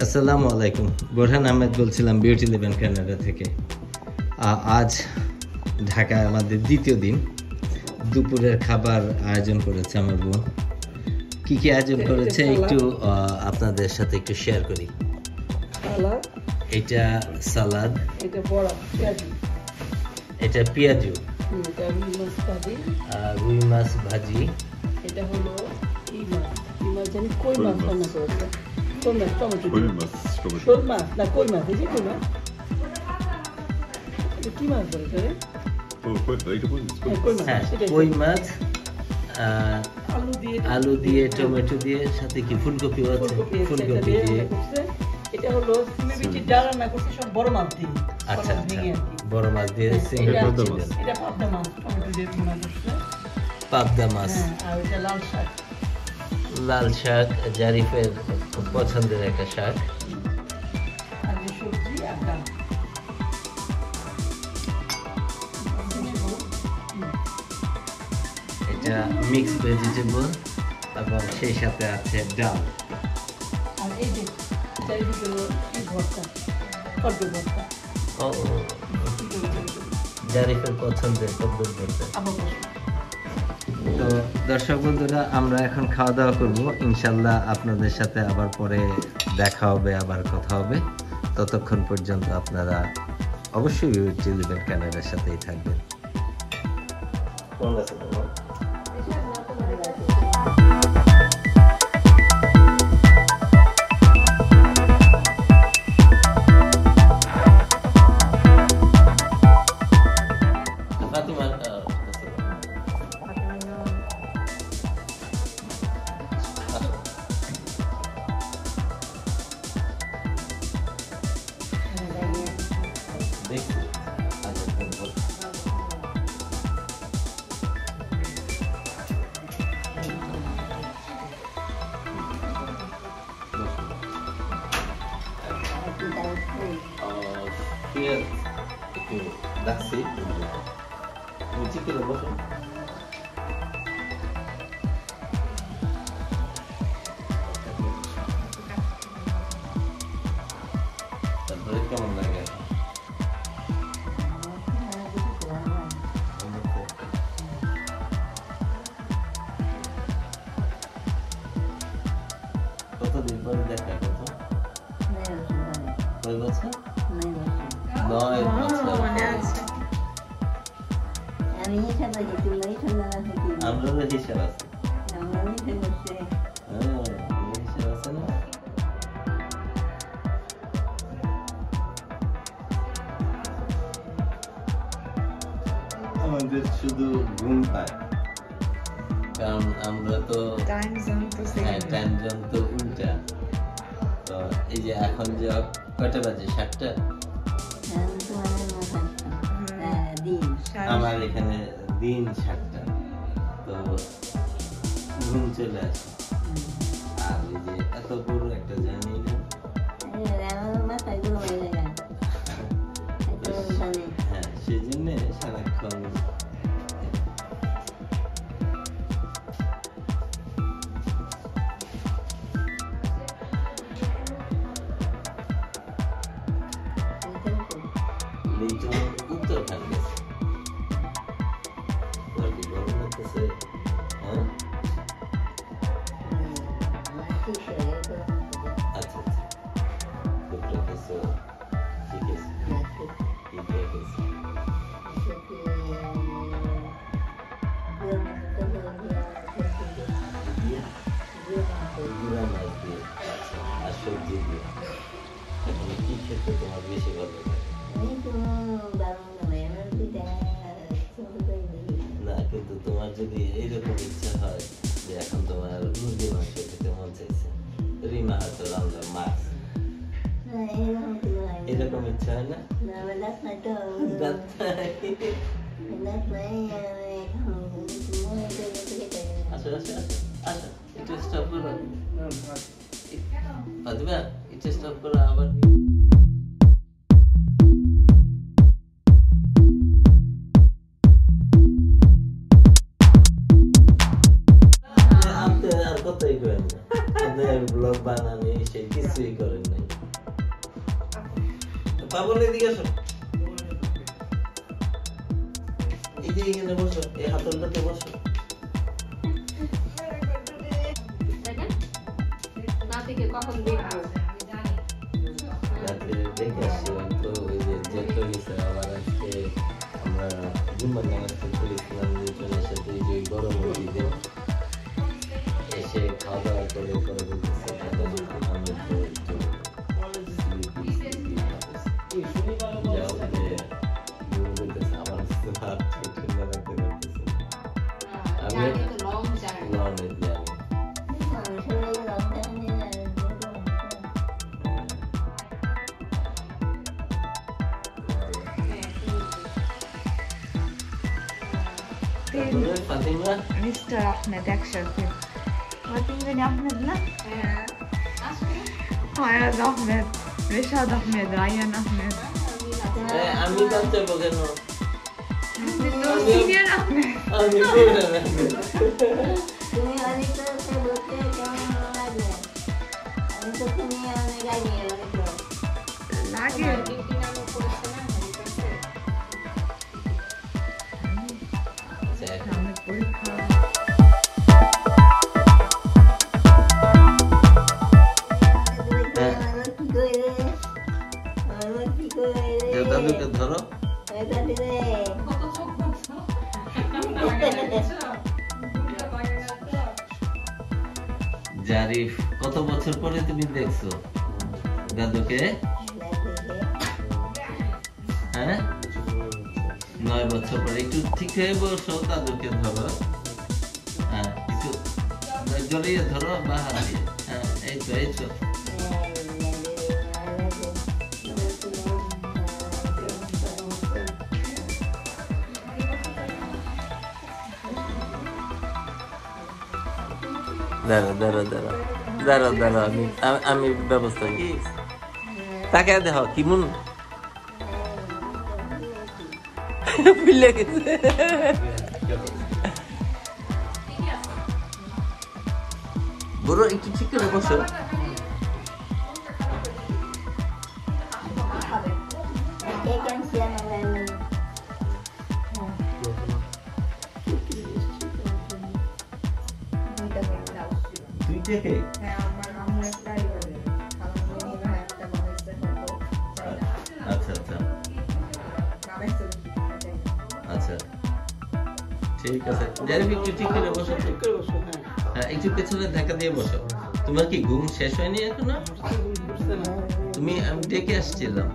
আসসালামু আলাইকুম। বোরহান আহমেদ বলছিলাম বিউটি লিভ এন্ড কানাডা থেকে। আজ ঢাকায় আমাদের দ্বিতীয় দিন। দুপুরের খাবার আয়োজন করেছে আমার বোন। কি কি আয়োজন করেছে একটু আপনাদের সাথে একটু শেয়ার করি। এটা সালাদ, এটা পেঁয়াজু, রুই মাছ ভাজি, এটা হলো কি মাছ জানি, কই মাছ রান্না করেছে। শোল মাছ না কই মাছ, এই যে কই মাছ, এটা কি মাছ বলে রে? কই মাছ, আলু দিয়ে টমেটো দিয়ে, সাথে কি ফুলকপি আছে, ফুলকপি দিয়ে। এটা হলো সিমেবিচি ডাল রান্না করছে সব বড় মাছ দিয়ে। আচ্ছা বড় মাছ দিয়ে, এটা পাবদা মাছ টমেটো দিয়ে রান্না করছে। পাবদা মাছ, আর এটা লাল শাক। লাল শাক জারিফের পছন্দের একটা শাক। আর যে সবজি আর ডাল। এটা মিক্সড ভেজিটেবল এবং সেই সাথে আছে ডাল। আর এই যে চারিদিকে কি ভর্তা, কদ্দু ভর্তা। ও জারিফের পছন্দের কদ্দু ভর্তা। তো দর্শক বন্ধুরা, আমরা এখন খাওয়া দাওয়া করবো। ইনশাল্লাহ আপনাদের সাথে আবার পরে দেখা হবে, আবার কথা হবে। ততক্ষণ পর্যন্ত আপনারা অবশ্যই বিউটি লিভ এন্ড কানাডার সাথেই থাকবেন। একটু রাখছি, নিচে করে বসুন। তারপরে কেমন লাগে? কতদিন পরে দেখা? কয় বছর? 9 বছর। আমরাও হিসাব আছে। হিসাব আছে না? আমাদের শুধু ঘুম পায়, কারণ আমরা তো টাইম জোন তো উল্টা। তো এই যে এখন যে কয়টা বাজে? 7টা। আমার এখানে দিন 7টা, তো ঘুম চলে আসে। আর এই যে এত বড় একটা জার্নি না, হ্যাঁ সেই জন্য সারাক্ষণ উত্তরখান গেছে। গরম লাগতেছে? আচ্ছা ঠিক আছে। আর সবজি দিয়ে কি খেতে তোমার বেশি ভালো লাগে? না, কিন্তু তোমার যদি এইরকম ইচ্ছা হয় যে এখন তোমার মুরগির মাংস খেতে মন চাইছে, রিমা হয়তো রান্না মাছ, এরকম ইচ্ছা হয় না? আচ্ছা একটু স্টপ করো ফাতিমা, একটু স্টপ করো। আবার কতই করেন না, ব্লগ বানানি সেই কিছুই করেন নাই। পাবন এদিকে আসো, এই যে এখানে বসো, এই হাতলটাতে বসো। কখন দেখবো দেখে আসছিলাম তো, ওই যে জেট হয়েছে আবার আজকে আমরা জুম্মার নামাজ করেছিলাম, দুজনের সাথে এই যে গরম দিতে এসে খাওয়া দাওয়া করে করে বলতেছে আমি তো একটু যাও যে বলতেছে আমার হাত ঠান্ডা রাখতে পারতেছে আমি long journey Fatima mister Ahmed একসাথে ফাতিমা আহমেদ না ফায়াজ আহমেদ রেশাদ আহমেদ রায়ান আহমেদ আমি জানতে পারবো কেন সিনিয়র আহমেদ আমি তুমি অনেক বলতে কেমন লাগে আমি তো তুমি অনেক লাগে লাগে সামনে পরীক্ষা দাদুকে ধরো জারিফ কত বছর পরে তুমি দেখছো দাদুকে? হ্যাঁ 9 বছর পরে। একটু ঠিক হয়ে বসো, দাদুকে ধরো, হ্যাঁ একটু জড়িয়ে ধরো বা হাত দিয়ে, হ্যাঁ এই তো এই তো। দাঁড়া দাঁড়া দাঁড়া দাঁড়া দাঁড়া আমি ব্যবস্থা কি তাকে দেখো কিমন ফুলে গেছে। বড় একটু ঠিক করে বসো। দুইটাকে আচ্ছা আচ্ছা আচ্ছা ঠিক আছে। জারিফ একটু ঠিক করে বসো, ঠিক করে বসো। হ্যাঁ একটু পেছনে ধাক্কা দিয়ে বসো। তোমার কি ঘুম শেষ হয়নি এখনো? তুমি আমি ডেকে আসছিলাম।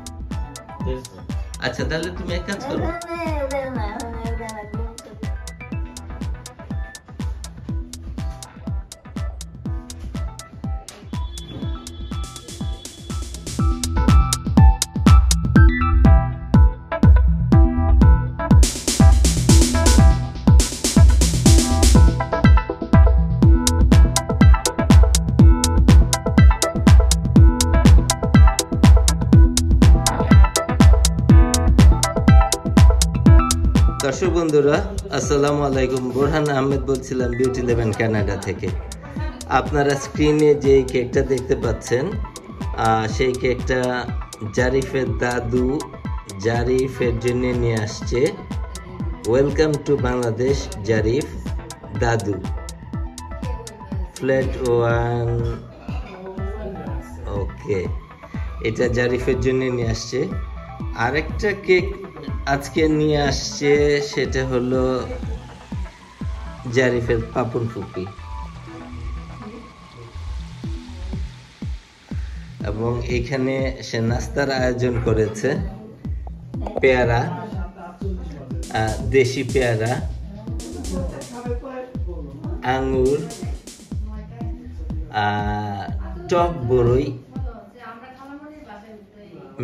আচ্ছা তাহলে তুমি এক কাজ করো, দর্শক বন্ধুরা আসসালামু আলাইকুম। বোরহান আহমেদ বলছিলাম বিউটি লেভেন কানাডা থেকে। আপনারা স্ক্রিনে যে কেকটা দেখতে পাচ্ছেন সেই কেকটা জারিফের দাদু জারিফের জন্য নিয়ে আসছে। ওয়েলকাম টু বাংলাদেশ জারিফ দাদু ফ্ল্যাট 1। ওকে, এটা জারিফের জন্য নিয়ে আসছে। আরেকটা কেক আজকে নিয়ে আসছে, সেটা হলো জারিফের পাপন ফুপি, এবং এখানে সে নাস্তার আয়োজন করেছে। পেয়ারা, দেশি পেয়ারা, আঙ্গুর, টক বড়ই,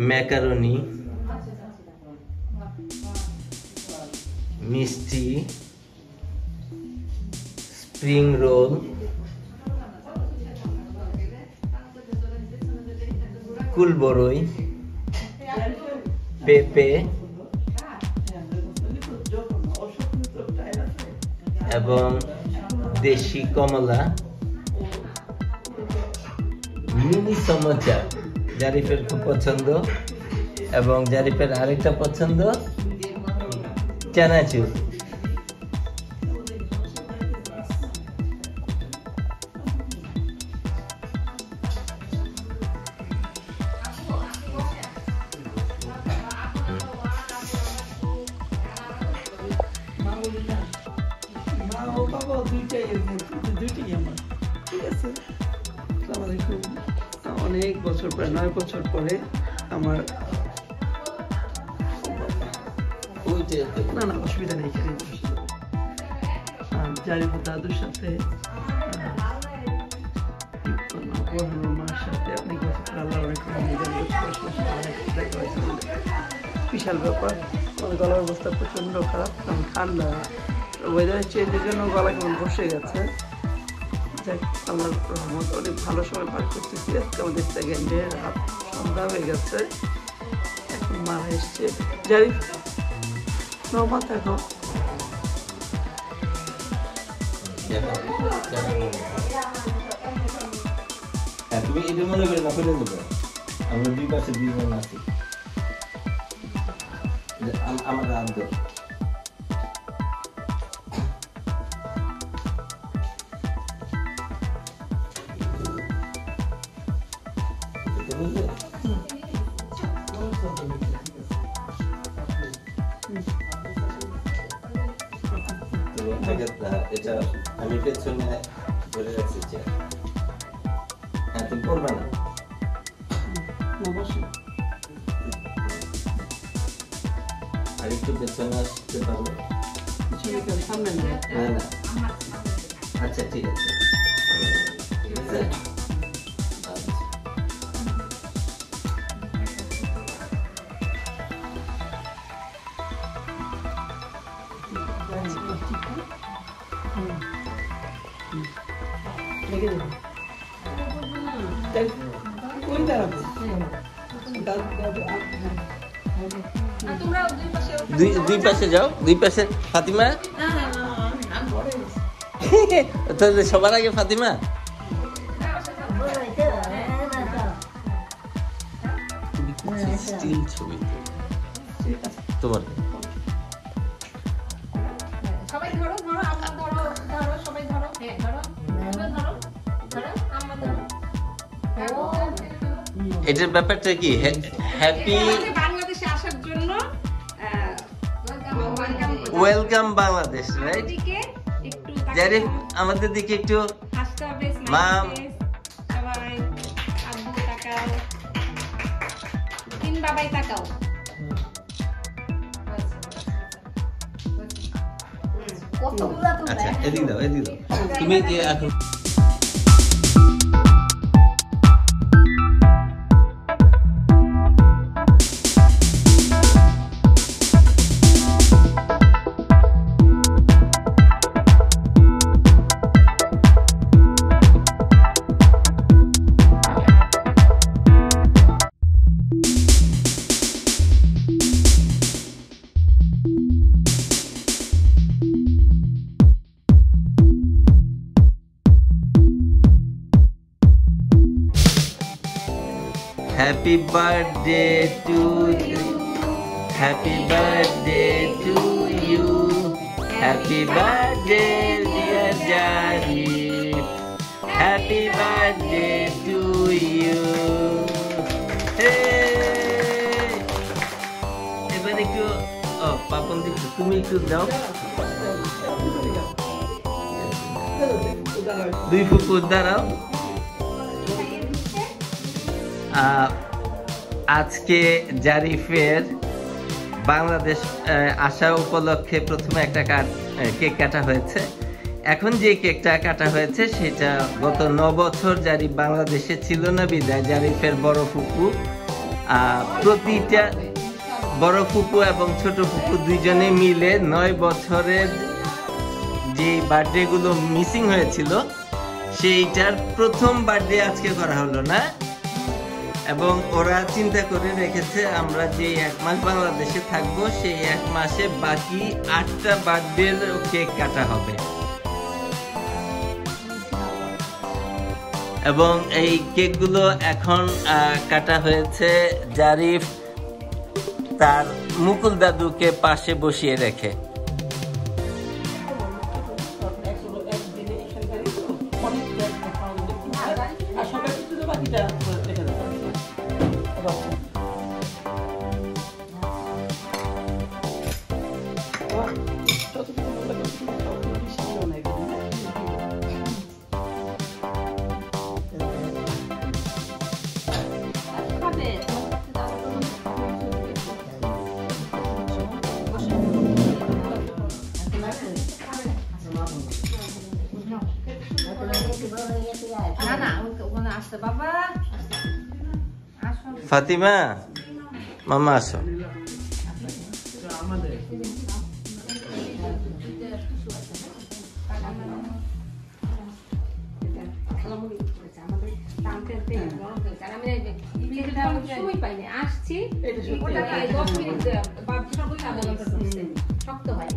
ম্যাকারনি, মিষ্টি, স্প্রিং রোল, কুল বড়ই, পেঁপে এবং দেশি কমলা, মিনি সমোচা জারিফের খুব পছন্দ, এবং জারিফের আরেকটা পছন্দ চানাচুর। মা ও বাবা দুইটাই আমার, ঠিক আছে। আসসালামু আলাইকুম। অনেক বছর পরে, 9 বছর পরে আমার না না অসুবিধা নেই, জারিফ দাদুর সাথে মার সাথে অনেক বছর আল্লাহ অনেক বিশাল ব্যাপার। আমার গলার অবস্থা প্রচন্ড খারাপ, কারণ ঠান্ডা ওয়েদার চেঞ্জের জন্য গলা কেমন বসে গেছে। যাক, আল্লাহর রহমত অনেক ভালো সময় পার করতেছি। আজকে আমাদের সেকেন্ডে রাত সন্ধ্যা হয়ে গেছে, এখন মারা এসছে। জারিফ নর্মাল থাকো। তুমি এটা মনে করে না ফেলে দেবো, আমরা দুই পাশে দুইজন আছি। আমার রাত দেব এটা আমি পেছনে ধরে রাখছি চেয়ার। হ্যাঁ, তুমি করবে না, আর একটু পেছনে আসতে পারবে? সামনে না না, আচ্ছা ঠিক আছে। কোন দাঁড়াবো? দুই পাশে যাও, দুই পাশে। ফাতিমা তাহলে সবার আগে ফাতিমা। স্টিল ছবি তোমার। সবাই ধরো ধরো, আম্মা ধরো ধরো, সবাই ধরো। হ্যাঁ ধরো ধরো ধরো, আম্মা ধরো। এটার ব্যাপারটা কি? হ্যাপি বাংলাদেশে আসার জন্য ওয়েলকাম বাংলাদেশ, রাইট? একটু জারিফ আমাদের দিকে একটু হাসতে হবে, মাম। সবাই আব্বু তাকাও, তিন বাবাই তাকাও। কতগুলা তো আচ্ছা, এদিক দাও, এদিক দাও। তুমি কি এখন Happy birthday to you. Happy birthday to you. Happy birthday dear Jarif. Happy birthday to you. Hey! এবার একটু পাপন দিচ্ছ, তুমি একটু দাও। দুই ফুপু দাঁড়াও। আজকে জারিফের বাংলাদেশ আসা উপলক্ষে প্রথমে একটা কেক কাটা হয়েছে। এখন যে কেকটা কাটা হয়েছে সেটা গত 9 বছর জারিফ বাংলাদেশে ছিল না বিদায় জারিফের বড় ফুপু, প্রতিটা বড় ফুপু এবং ছোট ফুপু দুইজনে মিলে 9 বছরের যে বার্থডে গুলো মিসিং হয়েছিল সেইটার প্রথম বার্থডে আজকে করা হলো না। এবং ওরা চিন্তা করে রেখেছে আমরা যে 1 মাস বাংলাদেশে থাকবো সেই 1 মাসে বাকি 8টা বার্থডের কেক কাটা হবে। এবং এই কেকগুলো এখন কাটা হয়েছে। জারিফ তার মুকুল দাদুকে পাশে বসিয়ে রেখে। ফাতিমা মামা আসো। শক্ত হয়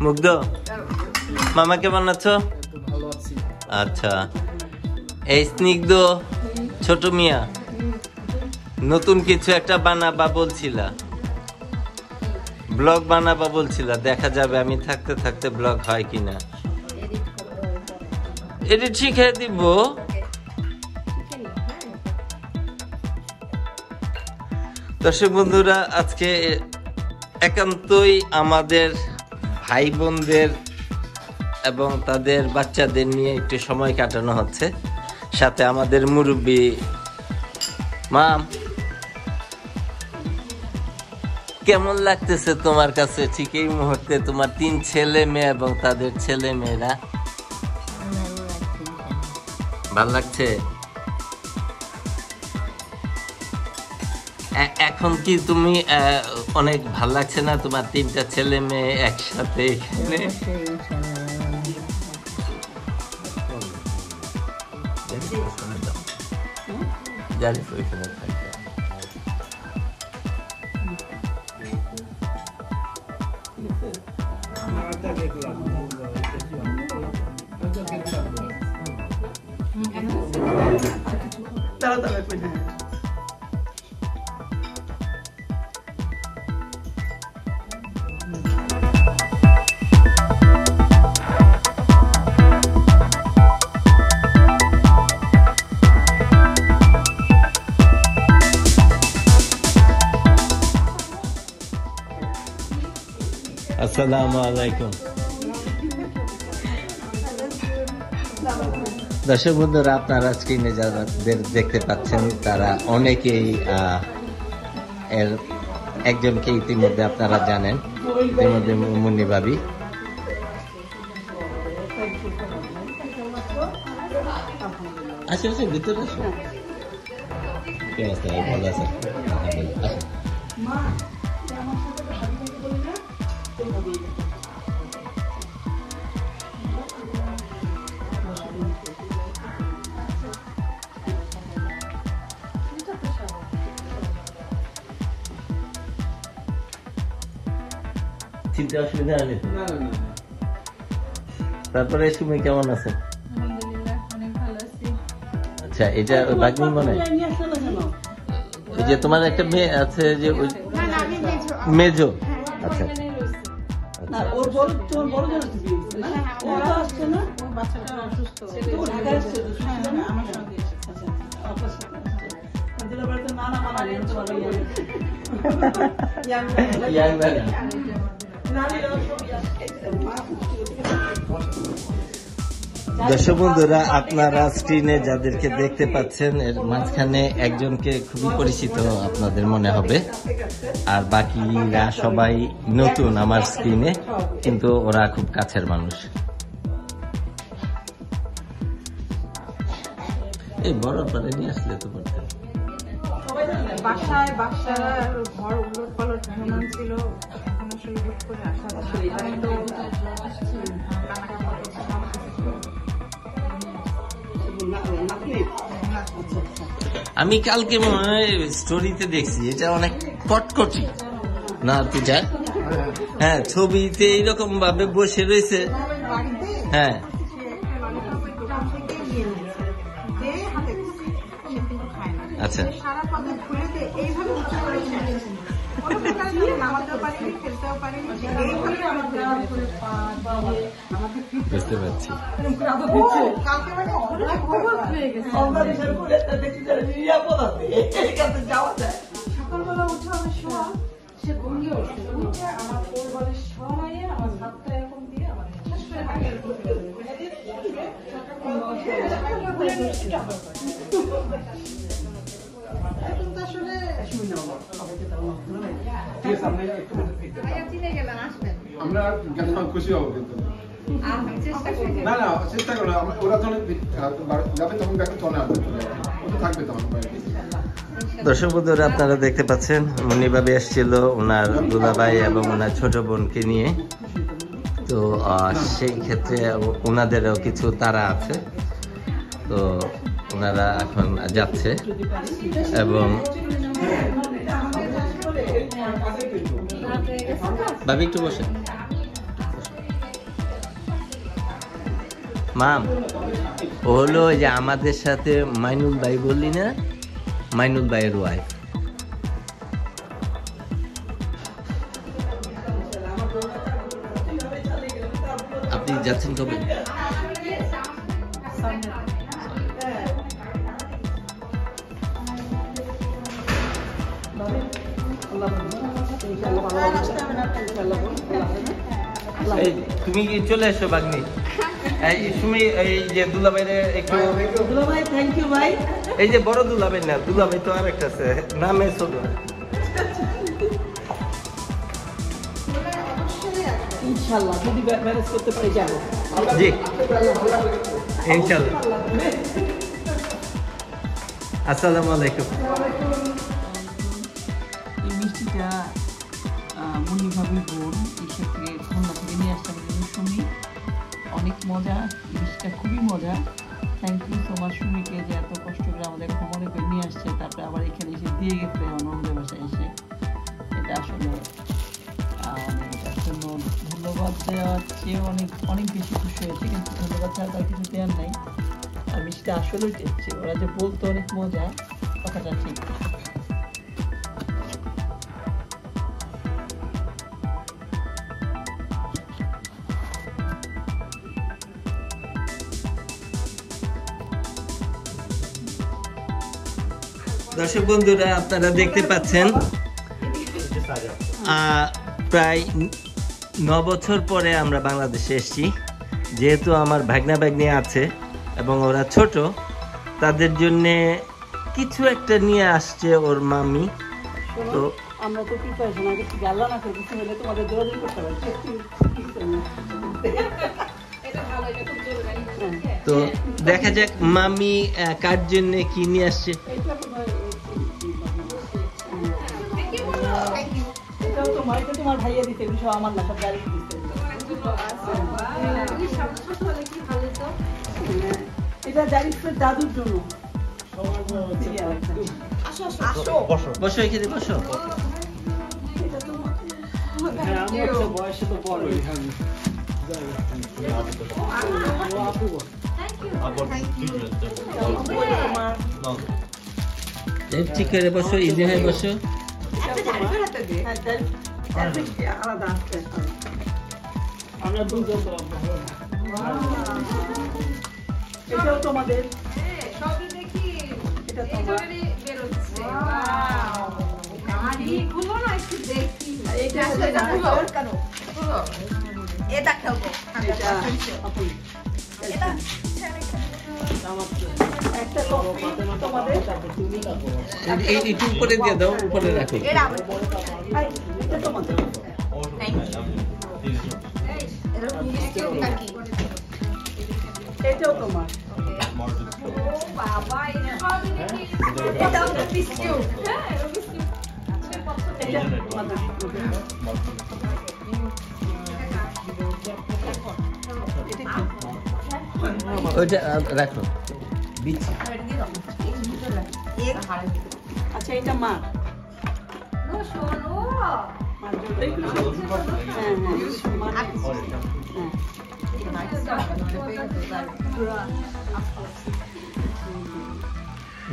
মুগ্ধ, মামা কেমন আছো? আচ্ছা, এই স্নিগ্ধ ছোট মিয়া নতুন কিছু একটা বানাবা বলছিলা, ব্লগ বানাবা বলছিলা, দেখা যাবে আমি থাকতে থাকতে ব্লগ হয় কিনা। এডিট শিখে দিব। দর্শক বন্ধুরা, আজকে একান্তই আমাদের ভাই বোনদের এবং তাদের বাচ্চাদের নিয়ে একটু সময় কাটানো হচ্ছে, সাথে আমাদের মুরব্বী মাম। কেমন লাগতেছে তোমার কাছে ঠিক এই মুহূর্তে তোমার 3 ছেলে মেয়ে এবং তাদের ছেলে মেয়েরা? ভাল লাগছে? এখন কি তুমি অনেক ভাল লাগছে না তোমার 3টা ছেলে মেয়ে একসাথে এখানে? জানি তো এখানে থাকবে। আসসালামু আলাইকুম। দর্শক বন্ধুরা, আপনারা স্ক্রিনে যাদের দেখতে পাচ্ছেন তারা অনেকেই এর একজনকে ইতিমধ্যে আপনারা জানেন, ইতিমধ্যে মুন্নি ভাবি। আসো আসো, ভিতরে আসো। কি অবস্থা? ভালো আছে? আসো। চিন্তা অসুবিধা হয়নি তো? তারপরে তুমি কেমন আছো? আচ্ছা, এটা বাগনি মনে হয়। এই যে তোমার একটা মেয়ে আছে যে মেজো। আচ্ছা দর্শক বন্ধুরা, আপনারা স্ক্রিনে যাদেরকে দেখতে পাচ্ছেন এর মাঝখানে একজনকে খুবই পরিচিত আপনাদের মনে হবে, আর বাকিরা সবাই নতুন আমার স্ক্রিনে, কিন্তু ওরা খুব কাছের মানুষ। এই বড় পারে নিয়ে আসলে তো পারতেন। বাসায় ঘর উলট পালট ভ্রমণ ছিল, এখন আসলে হুট করে আসা আমি কালকে মনে হয় স্টোরিতে দেখছি এটা অনেক কটকটি না পূজা। হ্যাঁ, ছবিতে এইরকম ভাবে বসে রয়েছে। হ্যাঁ, আচ্ছা, বুঝতে পারছি। সকালবেলা উঠে আমি শোয়া, সে ঘুমিয়ে উঠছে, উঠে আমার ওর বলে সরাইয়ে আমার হাতটা এরকম দিয়ে আমার ঠাস করে হাতের উপর ফেলে দেবে। এখন তো আসলে আমরা খুশি হবো কিন্তু না না চেষ্টা করো ওরা যখন যাবে তখন দেখো তখন আসবে ওটা থাকবে তখন। দর্শক বন্ধুরা, আপনারা দেখতে পাচ্ছেন মুন্নিবাবি এসেছিল ওনার দুলাভাই এবং ওনার ছোট বোনকে নিয়ে। তো সেই ক্ষেত্রে ওনাদেরও কিছু তারা আছে, তো ওনারা এখন যাচ্ছে। এবং ভাবি একটু বসে, মাম ও হলো যে আমাদের সাথে মাইনুল ভাই বললি না, মাইনুল ভাইয়ের ওয়াইফ। আপনি যাচ্ছেন কবে? তুমি কি চলে এসো বাগনি? তুমি এই যে দুলাভাইরে একটু দুলাভাই, থ্যাংক ইউ ভাই। এই যে বড় দুলাভাই না, দুলাভাই তো আর একটা আছে, নামে ছোট। ইনশাআল্লাহ যদি ম্যানেজ করতে পারি যাবো। জি ইনশাআল্লাহ। আসসালামু আলাইকুম। এই মিষ্টিটা মুন্নি ভাবির বোন এসে থেকে খুলনা থেকে নিয়ে আসতাম সুমি, অনেক মজা, মিষ্টিটা খুবই মজা। থ্যাংক ইউ সো মাচ সুমিকে যে এত কষ্ট করে আমাদের কথা মনে করে নিয়ে আসছে, তারপরে আবার এখানে এসে দিয়ে গেছে আমাদের বাসায় এসে। এটা আসলে এটার জন্য ধন্যবাদ দেওয়ার চেয়ে অনেক অনেক বেশি খুশি হয়েছে, কিন্তু ধন্যবাদ ছাড়া তার কিছু দেওয়ার নাই। আর মিষ্টিটা আসলেই টেস্টি, ওরা যে বলতো অনেক মজা, কথাটা ঠিক। দর্শক বন্ধুরা, আপনারা দেখতে পাচ্ছেন প্রায় 9 বছর পরে আমরা বাংলাদেশে এসেছি। যেহেতু আমার ভাগনা ভাগ্নি আছে এবং ওরা ছোট, তাদের জন্য কিছু একটা নিয়ে আসছে ওর মামি। তো আমরা তো প্রিপারেশন আগে থেকে আল্লাহ না করে কিছু হলে তোমাদের দৌড়াদৌড়ি করতে পারি। তো দেখা যাক মামি কার জন্য কি নিয়ে আসছে। এটাও তোমার, এটা তোমার ভাইয়া দিতে, সব আমার না, সব গাড়ি দিতে। এটা জারিফের দাদুর জন্য। বসো এখানে বসো। বয়সে তো বড়। ঠিক করে বসো, ইজি হয়ে বসো। আলাদা আছে, আমরা দুজন। এটাও তোমাদের, সবই দেখি এটা এই তোমার। জন্যই বেরোচ্ছে। গাড়িগুলো না একটু দেখি। এটা এটা খুলো। খুলো। এটা খেলবো এটা আপনি এটা একটা কপি তোমাদের। একটু উপরে দিয়ে দাও, উপরে রাখো। এটা আমার এটা তোমাদের। থ্যাংক ইউ এরকম কেউ কাকি এটাও তোমার। ও বাবা, এটা সবই দেখি। এটা আমাদের বিস্কুট হ্যাঁ, এটা বিস্কুট। এটা তোমাদের। ওইটা রাখো। বিচি এক আচ্ছা এটা মা মার জন্য এইগুলো সব- হ্যাঁ হ্যাঁ এগুলো সব মার হ্যাঁ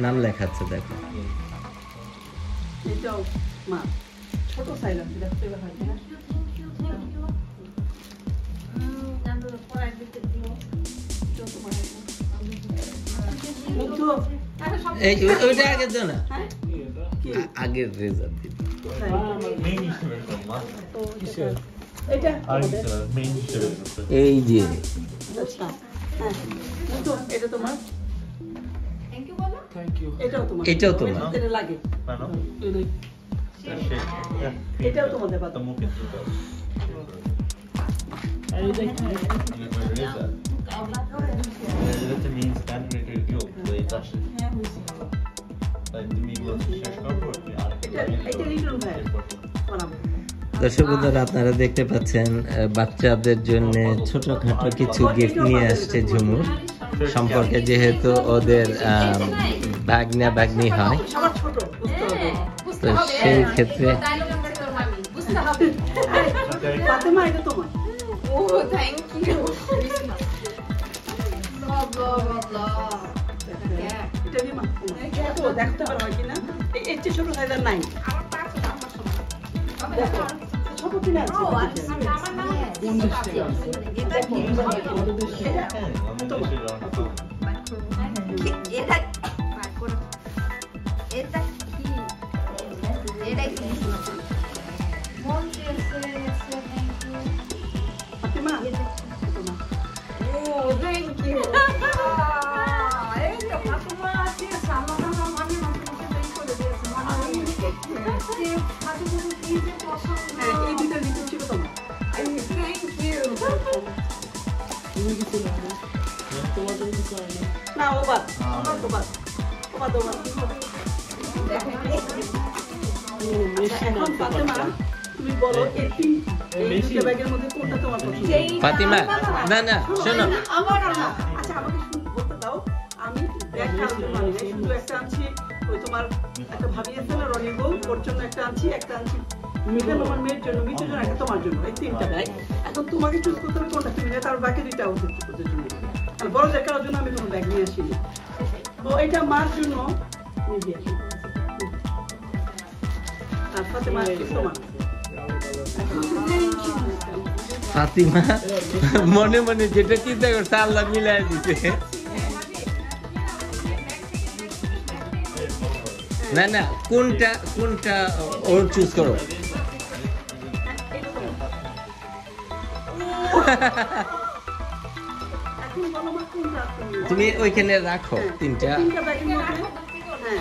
নাম লেখাচ্ছে দেখো। এটাও মা ছোট সাইজ আছে দেখতে হয় না মুগ্ধ এই ওইটা আগে দাও না, হ্যাঁ কি আগের রেজাল্ট দিন। এটা এই যে আচ্ছা হ্যাঁ মুগ্ধ এটা তোমার এটাও তোমার এটাও তোমার। এটা লাগে এটাও তোমাদের পাতা এটা লিটন ভাই বানাবো দর্শক বন্ধুরা, আপনারা দেখতে পাচ্ছেন বাচ্চাদের জন্য ছোটখাটো কিছু গিফট নিয়ে আসছে ঝুমুর সম্পর্কে, যেহেতু ওদের ভাগ্না ভাগ্নি হয়, সবার ছোট বুঝতে হবে তো সেই ক্ষেত্রে ফাতেমা এটা তোমার এটা নিয়ে মা ছোট দেখতে পারো কিনা এর চেয়ে ছোট সাইজ আর নাই দেখো ছোট কিনা আছে ফাতেমা তোমার হ্যাঁ এই দুইটা লিটন ছিল তোমার না ও বাদ ও বাদ এখন ফাতেমা তুমি বলো এই তিনটা ব্যাগের মধ্যে কোনটা তোমার পছন্দ ফাতিমা, না না শোনো, আচ্ছা আমাকে বলতে দাও আমি ব্যাগটা আনতে পারি না শুধু একটা আনছি ওই তোমার একটা ভাবি আছে না রনি বউ ওর জন্য একটা আনছি মিঠা আমার মেয়ের জন্য মিঠুর জন্য একটা তোমার জন্য এই তিনটা ব্যাগ এখন তোমাকে চুজ করতে হবে কোনটা তুমি তার বাকি দুইটা ওদের জন্য আর বড়দের কারোর জন্য আমি কোনো ব্যাগ নিয়ে আসিনি তো এটা মার জন্য নিয়ে আসি আর ফাতেমা তোমার ফাতিমা মনে মনে যেটা চিন্তা করছে আল্লাহ মিলাই দিতে। না না কোনটা কোনটা ওর চুজ করো। এখন বলো মা কোনটা তুমি ওইখানে রাখো তিনটা। তিনটা ব্যাগের মধ্যে হ্যাঁ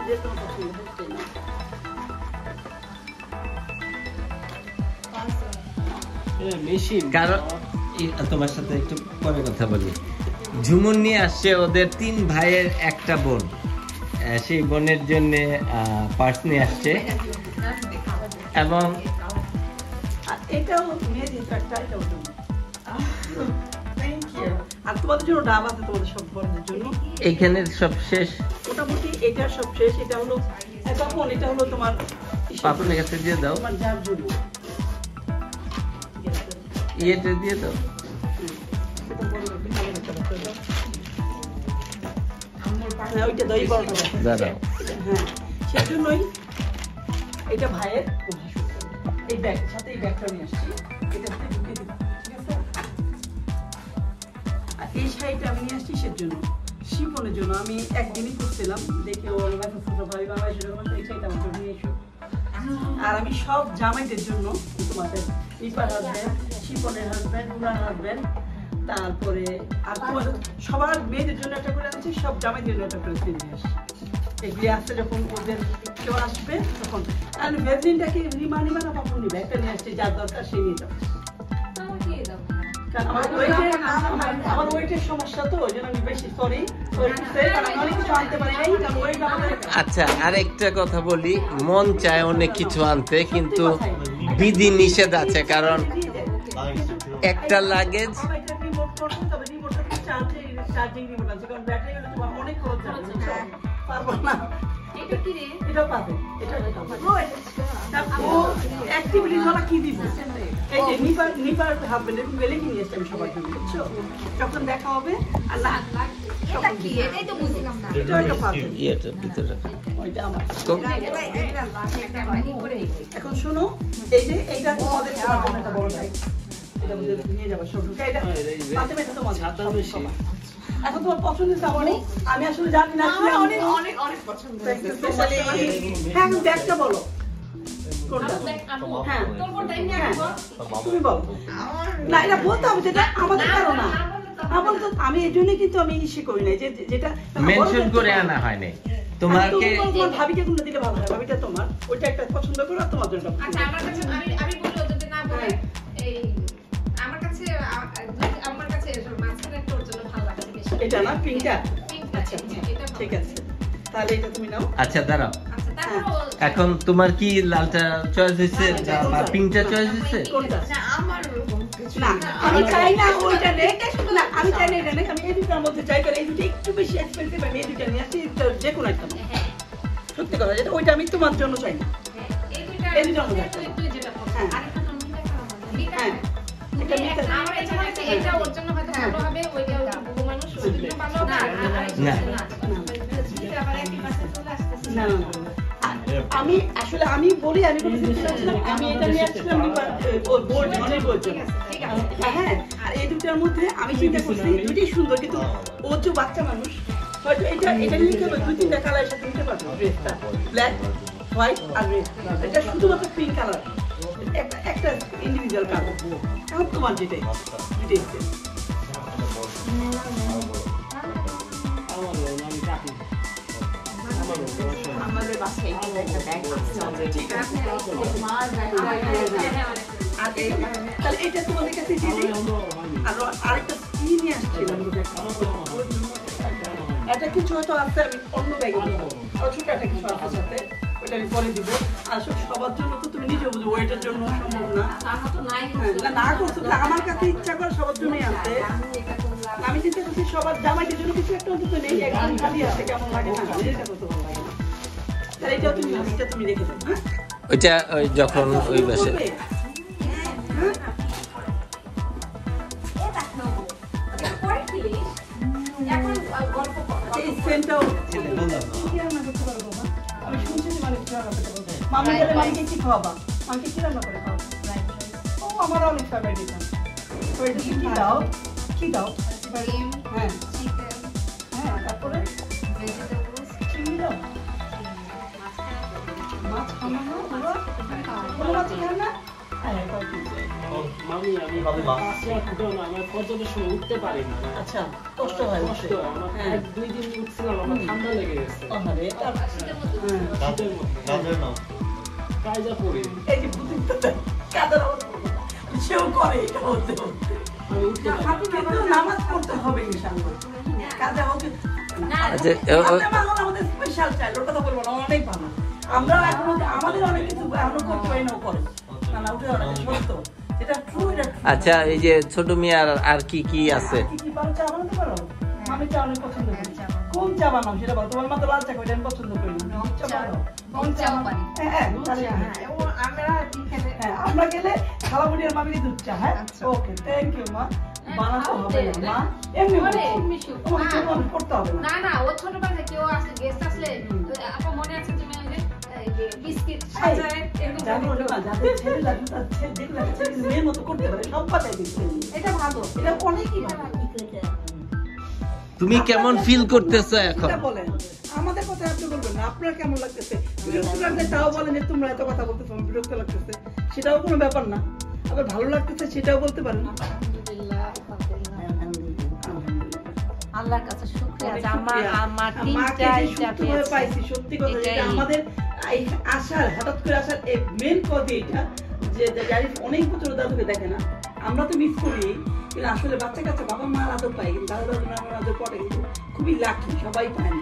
যে তোমার পছন্দ হচ্ছে না কারণ তোমার সাথে একটু পরে কথা বলি। ঝুমুর নিয়ে আসছে ওদের 3 ভাইয়ের একটা বোন, সেই বোনের জন্য পার্স নিয়ে আসছে এবং আর এটাও মেয়েদের একটা এটাও জন্য থ্যাংক ইউ আর তোমাদের জন্য ডাব আছে তোমাদের সব বড়দের জন্য এইখানের সব শেষ। মোটামুটি এটা সব শেষ এটা হলো তখন এটা হলো তোমার পাপনের কাছে দিয়ে দাও, তোমার যার জন্য ইয়েটা দিয়ে দাও। হ্যাঁ ওইটা দই বড়টা দাঁড়াও, হ্যাঁ সেজন্যই এটা ভাইয়ের এই ব্যাগ সাথে এই ব্যাগটা নিয়ে আসছি এটা সাথে ঢুকিয়ে দিবা ঠিক আছে আর এই শাড়িটা আমি নিয়ে আসছি সেজন্য শিফনের জন্য আমি একদিনই করছিলাম দেখে ও ছোট ভাই বাবা সেরকম এই শাড়িটা আমার জন্য নিয়ে এসো আর আমি সব জামাইদের জন্য তোমাদের ইপার হাজব্যান্ড শিফনের হাজব্যান্ড রুনার হাজব্যান্ড তারপরে আর তোমার সবার মেয়েদের জন্য একটা করে আনছি সব জামাইদের জন্য একটা করে নিয়ে আসি এগুলি আসতে যখন ওদের কেউ আসবে তখন আর ভেবলিনটাকে রিমা নিবা না পাপন নিবে একটা নিয়ে আসছে যার দরকার সেই নিয়ে যাবে কারণ আমার ওয়েটের সমস্যা তো ওই জন্য আমি বেশি সরি আমি অনেক কিছু আনতে পারি নাই কারণ ওয়েট আমাদের আচ্ছা আর একটা কথা বলি, মন চায় অনেক কিছু আনতে কিন্তু বিধি নিষেধ আছে, কারণ একটা লাগেজ চার্জিং রিমোট আছে কারণ ব্যাটারি হলে তোমার অনেক খরচ যাবে পারবো না এটা কি রে? এটাও পাবে, এটা ও অ্যাক্টিভিটিস ওরা কি দিব? এই যে নিপার হাজবেন্ড এরকম গেলে কি নিয়ে আসছে আমি সবার জন্য, বুঝছো? যখন দেখা হবে আর না এটা কি? এটাই তো বুঝলাম না। এটা একটা পাবে, ইয়েটা ভিতরে ওইটা আমার। তো এখন শোনো, এই যে এইটা তোমাদের তোমার জন্য একটা বড় দায়িত্ব, এটা বুঝে নিয়ে যাবো সব ঢুকে, এটা পাতে মেটা তোমার সবার। এখন তোমার পছন্দ আমার, আমি আসলে জানি না কি অনেক অনেক অনেক পছন্দ। হ্যাঁ এখন ব্যাগটা বলো কোনটা? হ্যাঁ তুমি বলো না, এটা বলতে হবে যেটা আমাদের কারো না। আমার তো আমি এই জন্যই কিন্তু আমি ইসে করি না, যে যেটা মেনশন করে আনা হয় নাই তোমাকে। তোমার ভাবিকে কোনটা দিলে ভালো হয়? ভাবিটা তোমার ওইটা একটা পছন্দ করো আর তোমার জন্য। আচ্ছা আমার কাছে আমি বলি যদি না বলে এই আমার কাছে মাঝখানে একটা ওর জন্য ভালো লাগছে বেশি। এটা না পিঙ্কটা? পিঙ্কটা, আচ্ছা এটা ভালো। ঠিক আছে, তাহলে এটা তুমি নাও। আচ্ছা দাঁড়াও, আচ্ছা তারপর এখন তোমার কি লালটা চয়েস হয়েছে বা পিঙ্কটা চয়েস হয়েছে? কোনটা? না আমার ওরকম কিছু না আমি চাই না ওইটা নেই, না আমি চাই না এটা নেই, আমি এই দুটার মধ্যে চাই, কারণ এই দুটো একটু বেশি এক্সপেন্সিভ, আমি এই দুটা নিয়ে আসছি, যে কোনো একটা নাও। হ্যাঁ সত্যি কথা যেটা, ওইটা আমি তোমার জন্য চাই না। এই দুইটার মধ্যে তুই যেটা পছন্দ হ্যাঁ। আরেকটা তো মিটা খারাপ হবে মিটা হ্যাঁ এটা মিটা আমার এটা মনে হচ্ছে এটা ওর জন্য হয়তো ভালো হবে ওইটা বহু মানুষ ওর জন্য ভালো হবে না। এটা আবার একই পাশে চলে আসতেছে না না না। আমি আসলে আমি বলি, আমি কোনো কিছু চাচ্ছিলাম, আমি এটা নিয়ে আসছিলাম বোর্ড অনেক বোর্ড জন্য। ঠিক আছে হ্যাঁ আর এই দুটার মধ্যে আমি চিন্তা করছি দুটোই সুন্দর, কিন্তু ও যে বাচ্চা মানুষ হয়তো এটা নিতে হবে দুই তিনটা কালারের সাথে নিতে পারবে ড্রেসটা, ব্ল্যাক হোয়াইট আর রেড, এটা শুধুমাত্র পিঙ্ক কালার, একটা ইন্ডিভিজুয়াল কালার। এখন তোমার যেটাই আমাদের বাসায় একটা ব্যাগ আছে, ঠিক আছে তাহলে এটা তোমাদের কাছে দিয়ে দিই। আর আরেকটা কি নিয়ে আসছিলাম, এটা কিছু হয়তো আছে আমি অন্য ব্যাগে দেবো, আর ছোট একটা কিছু আছে সাথে, ওইটা আমি পরে দিব। আর সবার জন্য তো তুমি নিজে বুঝো ওইটার জন্য সম্ভব না, না করছো না, আমার কাছে ইচ্ছা করে সবার জন্যই আনতে। আমি চিন্তা করছি সবার জামাইদের জন্য কিছু একটা অন্তত নেই, একদম খালি আছে, কেমন লাগে না, এটা করতে ভালো লাগে না। তাহলে এটাও তুমি রেখে দাও। হ্যাঁ ওইটা ওই যখন ওই বাসে এখন গল্প এই সেন্টটাও কি রান্না করতে পারবো না? আমি শুনছি যে মানে কি রান্না করতে পারবো। মামি গেলে মামিকে কি খাওয়াবা? মামিকে কি রান্না করে খাওয়াবো? ও আমার অনেক ফেভারিট এটা। তো এটা কি দাও? কি দাও? ডিম হ্যাঁ চিকেন হ্যাঁ তারপরে ভেজিটেবলস চিংড়ি দাও। মাছ খাবো না পুরো? কোনো মাছ খাও না? হ্যাঁ এটাও ঠিক আছে। মামি আমি আমার ফজরের সময় উঠতে পারি না, আচ্ছা কষ্ট হয় কষ্ট হয় আমার। হ্যাঁ 1-2 দিন উঠছিলাম, আমার ঠান্ডা লেগে গেছে আরে তার শীতের মধ্যে কাজা পড়ি, এই যে বুদ্ধিটা কাদের অবস্থা সেও করে এটা হতে হতে আমি উঠতে পারি না। কিন্তু নামাজ পড়তে হবে ইনশাআল্লাহ। কাজে হোক আচ্ছা আমাদের স্পেশাল চাইল্ড, ওর কথা বলবো না, অনেক ভালো। আমরা এখন আমাদের অনেক কিছু এখনো করতে পারি না, ও করে না, না ওটা অনেক সত্য, এটা ট্রু, এটা true। আচ্ছা এই যে ছোট মেয়ার আর কি কি আছে? কি কি পারো চা বানাতে পারো? আমি চা অনেক পছন্দ করি। কোন চা বানাও সেটা বল, তোমার মা তো লাল চা করে, আমি পছন্দ করি না। চা বানাও। কোন চা পারি? হ্যাঁ তাহলে হ্যাঁ আমরা গেলে খালামুড়ি আর মামিকে দুধ চা। হ্যাঁ ওকে থ্যাংক ইউ মা। বানাতে হবে না মা, এমনি তোমার করতে হবে না। না না ও ছোটবেলা কেউ আসলে গেস্ট আসলে আপা মনে আছে তুমি ওই যে বিস্কিট সাজায় এরকম জানো না যাদের ছেলে লাগে তার ছেলে মেয়ের মতো করতে পারে, সব পাতায় দিচ্ছে। এটা ভালো, এটা অনেকই ভালো। তুমি কেমন ফিল করতেছো এখন? এটা বলেন আমাদের কথা আপনি বলবেন না, আপনার কেমন লাগতেছে? বিরক্ত লাগলে তাও বলেন যে তোমরা এত কথা বলতেছো, আমার বিরক্ত লাগতেছে, সেটাও কোনো ব্যাপার না। আবার ভালো লাগতেছে সেটাও বলতে পারেন। আল্লাহর কাছে শুকরিয়া যে আমার মাকে তিনটা যে ইচ্ছা সুস্থভাবে পাইছি, সত্যি কথা যেটা আমাদের এই আসার হঠাৎ করে আসার মেন কথা এটা যে যারা অনেক বছর দাদুকে দেখে না, আমরা তো মিস করি, কিন্তু আসলে বাচ্চা কাচ্চা বাবা মা আদর পাই, কিন্তু দাদু দাদু আমার আদর পড়ে, কিন্তু খুবই লাকি, সবাই পায় না।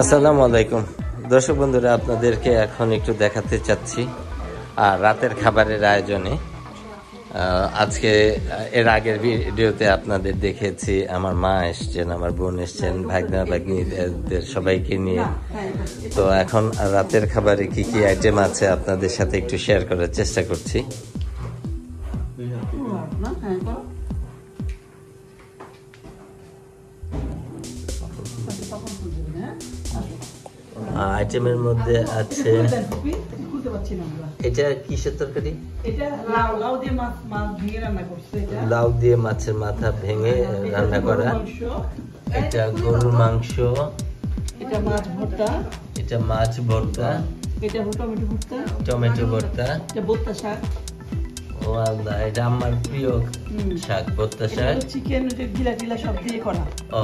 আসসালামু আলাইকুম দর্শক বন্ধুরা, আপনাদেরকে এখন একটু দেখাতে চাচ্ছি আর রাতের খাবারের আয়োজনে। আজকে এর আগের ভিডিওতে আপনাদের দেখেছি আমার মা এসছেন, আমার বোন এসছেন, ভাগ্না ভাগ্নিদের সবাইকে নিয়ে। তো এখন রাতের খাবারে কি কি আইটেম আছে আপনাদের সাথে একটু শেয়ার করার চেষ্টা করছি। আইটেমের মধ্যে আছে, এটা কিসের তরকারি? লাউ দিয়ে মাছের মাথা ভেঙে রান্না করা, এটা গরুর মাংস, এটা মাছ ভর্তা, এটা মাছ ভর্তা, এটা টমেটো ভর্তা, টমেটো ভর্তা, এটা ভর্তা শাক, ও আল্লাহ, এটা আমার প্রিয় শাক, ভর্তা শাক। চিকেন গিলা টিলা সব দিয়ে করা। ও,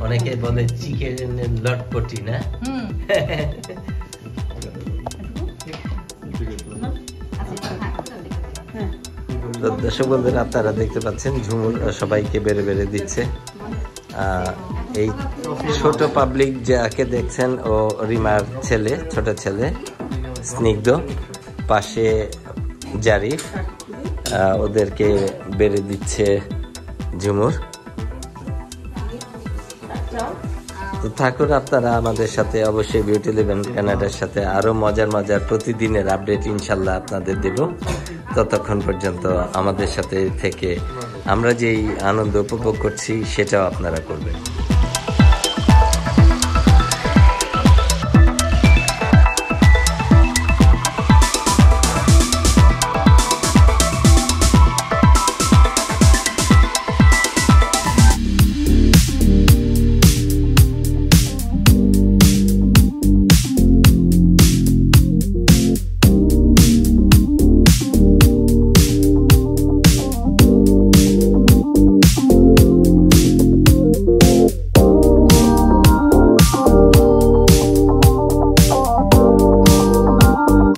অনেকে বলে চিকেনের লটপটি না? তো দর্শক বন্ধুরা, আপনারা দেখতে পাচ্ছেন ঝুমুর সবাইকে বেড়ে বেড়ে দিচ্ছে। এই ছোট পাবলিক যাকে দেখছেন ও রিমার ছেলে, ছোট ছেলে স্নিগ্ধ, পাশে জারিফ, ওদেরকে বেড়ে দিচ্ছে ঝুমুর। তো থাকুন আপনারা আমাদের সাথে, অবশ্যই বিউটি লিভ কানাডার সাথে আরো মজার মজার প্রতিদিনের আপডেট ইনশাল্লাহ আপনাদের দেব। ততক্ষণ পর্যন্ত আমাদের সাথে থেকে আমরা যেই আনন্দ উপভোগ করছি সেটাও আপনারা করবেন।